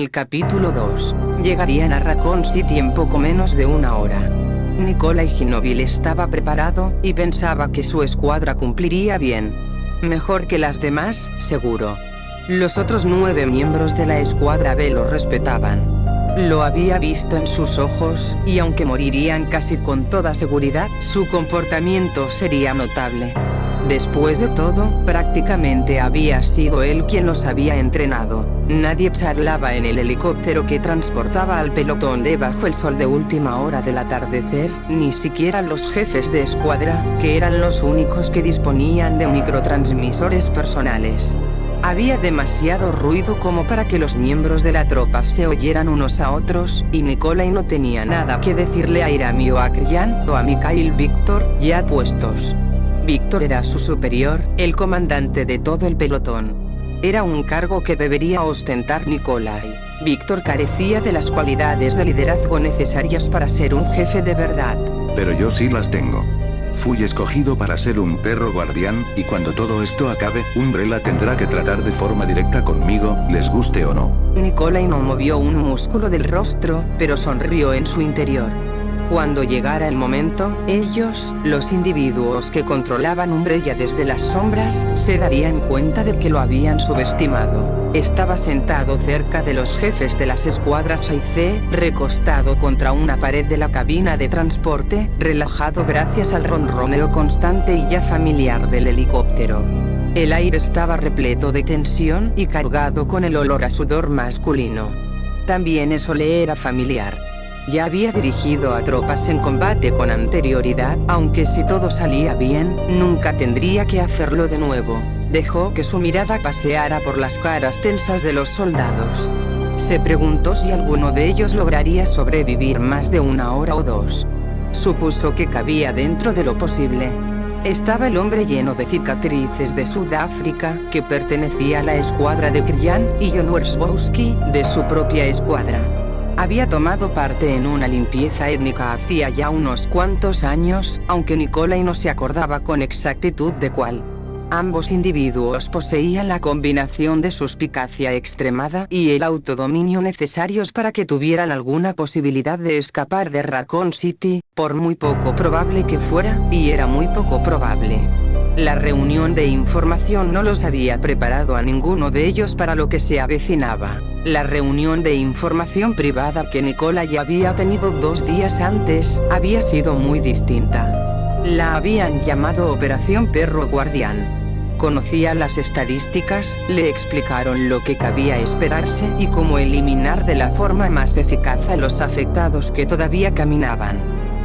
El capítulo 2. Llegarían a Raccoon City en poco menos de una hora. Nikolai Ginóbili estaba preparado, y pensaba que su escuadra cumpliría bien. Mejor que las demás, seguro. Los otros 9 miembros de la escuadra B lo respetaban. Lo había visto en sus ojos, y aunque morirían casi con toda seguridad, su comportamiento sería notable. Después de todo, prácticamente había sido él quien los había entrenado. Nadie charlaba en el helicóptero que transportaba al pelotón debajo el sol de última hora del atardecer, ni siquiera los jefes de escuadra, que eran los únicos que disponían de microtransmisores personales. Había demasiado ruido como para que los miembros de la tropa se oyeran unos a otros, y Nikolai no tenía nada que decirle a Irami o a Kryan o a Mikhail Víctor, ya puestos. Víctor era su superior, el comandante de todo el pelotón. Era un cargo que debería ostentar Nikolai. Víctor carecía de las cualidades de liderazgo necesarias para ser un jefe de verdad. Pero yo sí las tengo. Fui escogido para ser un perro guardián, y cuando todo esto acabe, Umbrella tendrá que tratar de forma directa conmigo, les guste o no. Nikolai no movió un músculo del rostro, pero sonrió en su interior. Cuando llegara el momento, ellos, los individuos que controlaban Umbrella desde las sombras, se darían cuenta de que lo habían subestimado. Estaba sentado cerca de los jefes de las escuadras A y C, recostado contra una pared de la cabina de transporte, relajado gracias al ronroneo constante y ya familiar del helicóptero. El aire estaba repleto de tensión y cargado con el olor a sudor masculino. También eso le era familiar. Ya había dirigido a tropas en combate con anterioridad, aunque si todo salía bien, nunca tendría que hacerlo de nuevo. Dejó que su mirada paseara por las caras tensas de los soldados. Se preguntó si alguno de ellos lograría sobrevivir más de una hora o dos. Supuso que cabía dentro de lo posible. Estaba el hombre lleno de cicatrices de Sudáfrica, que pertenecía a la escuadra de Kryan, y Jon Wersbowski, de su propia escuadra. Había tomado parte en una limpieza étnica hacía ya unos cuantos años, aunque Nikolai no se acordaba con exactitud de cuál. Ambos individuos poseían la combinación de suspicacia extremada y el autodominio necesarios para que tuvieran alguna posibilidad de escapar de Raccoon City, por muy poco probable que fuera, y era muy poco probable. La reunión de información no los había preparado a ninguno de ellos para lo que se avecinaba. La reunión de información privada que Nikolai había tenido 2 días antes, había sido muy distinta. La habían llamado Operación Perro Guardián. Conocía las estadísticas, le explicaron lo que cabía esperarse y cómo eliminar de la forma más eficaz a los afectados que todavía caminaban.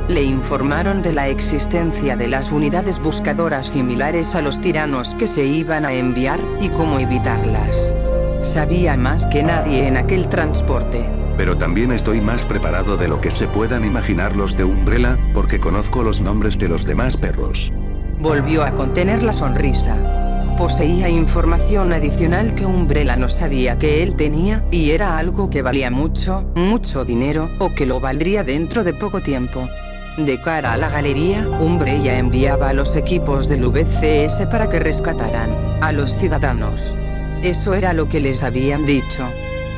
Le informaron de la existencia de las unidades buscadoras similares a los tiranos que se iban a enviar, y cómo evitarlas. Sabía más que nadie en aquel transporte. Pero también estoy más preparado de lo que se puedan imaginar los de Umbrella, porque conozco los nombres de los demás perros. Volvió a contener la sonrisa. Poseía información adicional que Umbrella no sabía que él tenía, y era algo que valía mucho, mucho dinero, o que lo valdría dentro de poco tiempo. De cara a la galería, Umbrella enviaba a los equipos del VCS para que rescataran a los ciudadanos. Eso era lo que les habían dicho.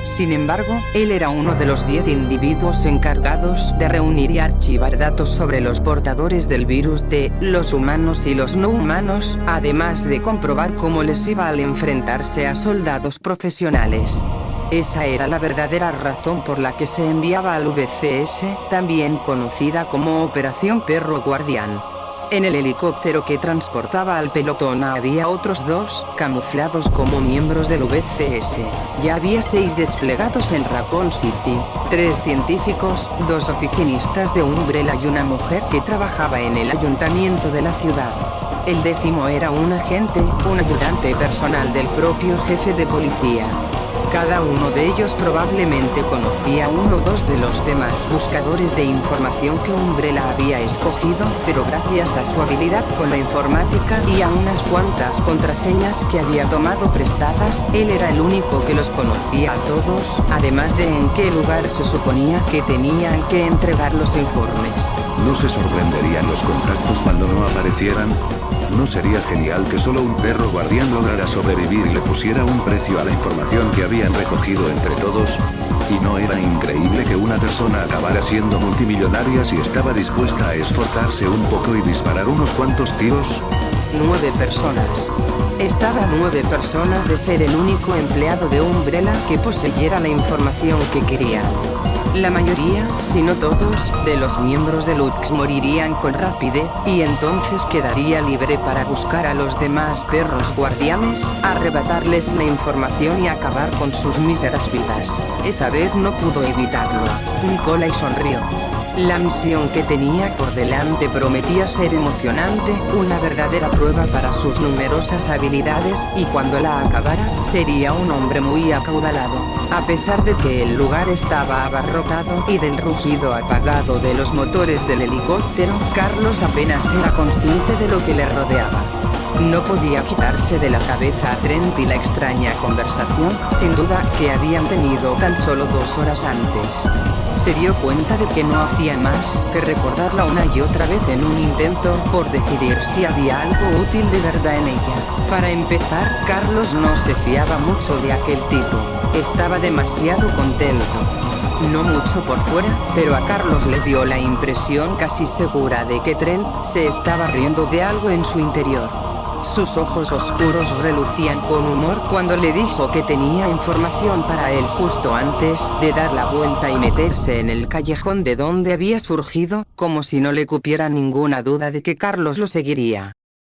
Sin embargo, él era uno de los 10 individuos encargados de reunir y archivar datos sobre los portadores del virus T, los humanos y los no humanos, además de comprobar cómo les iba al enfrentarse a soldados profesionales. Esa era la verdadera razón por la que se enviaba al VCS, también conocida como Operación Perro Guardián. En el helicóptero que transportaba al pelotón había otros 2, camuflados como miembros del VCS. Ya había 6 desplegados en Raccoon City, 3 científicos, 2 oficinistas de Umbrella y una mujer que trabajaba en el ayuntamiento de la ciudad. El 10º era un agente, un ayudante personal del propio jefe de policía. Cada uno de ellos probablemente conocía uno o 2 de los demás buscadores de información que Umbrella había escogido, pero gracias a su habilidad con la informática y a unas cuantas contraseñas que había tomado prestadas, él era el único que los conocía a todos, además de en qué lugar se suponía que tenían que entregar los informes. ¿No se sorprenderían los contactos cuando no aparecieran? ¿No sería genial que solo un perro guardián lograra sobrevivir y le pusiera un precio a la información que habían recogido entre todos? ¿Y no era increíble que una persona acabara siendo multimillonaria si estaba dispuesta a esforzarse un poco y disparar unos cuantos tiros? 9 personas. Estaba a 9 personas de ser el único empleado de Umbrella que poseyera la información que quería. La mayoría, si no todos, de los miembros de Lux morirían con rapidez, y entonces quedaría libre para buscar a los demás perros guardianes, arrebatarles la información y acabar con sus míseras vidas. Esa vez no pudo evitarlo. Nikolai sonrió. La misión que tenía por delante prometía ser emocionante, una verdadera prueba para sus numerosas habilidades, y cuando la acabara, sería un hombre muy acaudalado. A pesar de que el lugar estaba abarrotado y del rugido apagado de los motores del helicóptero, Carlos apenas era consciente de lo que le rodeaba. No podía quitarse de la cabeza a Trent y la extraña conversación, sin duda, que habían tenido tan solo 2 horas antes. Se dio cuenta de que no hacía más que recordarla una y otra vez en un intento por decidir si había algo útil de verdad en ella. Para empezar, Carlos no se fiaba mucho de aquel tipo. Estaba demasiado contento. No mucho por fuera, pero a Carlos le dio la impresión casi segura de que Trent se estaba riendo de algo en su interior. Sus ojos oscuros relucían con humor cuando le dijo que tenía información para él justo antes de dar la vuelta y meterse en el callejón de donde había surgido, como si no le cupiera ninguna duda de que Carlos lo seguiría.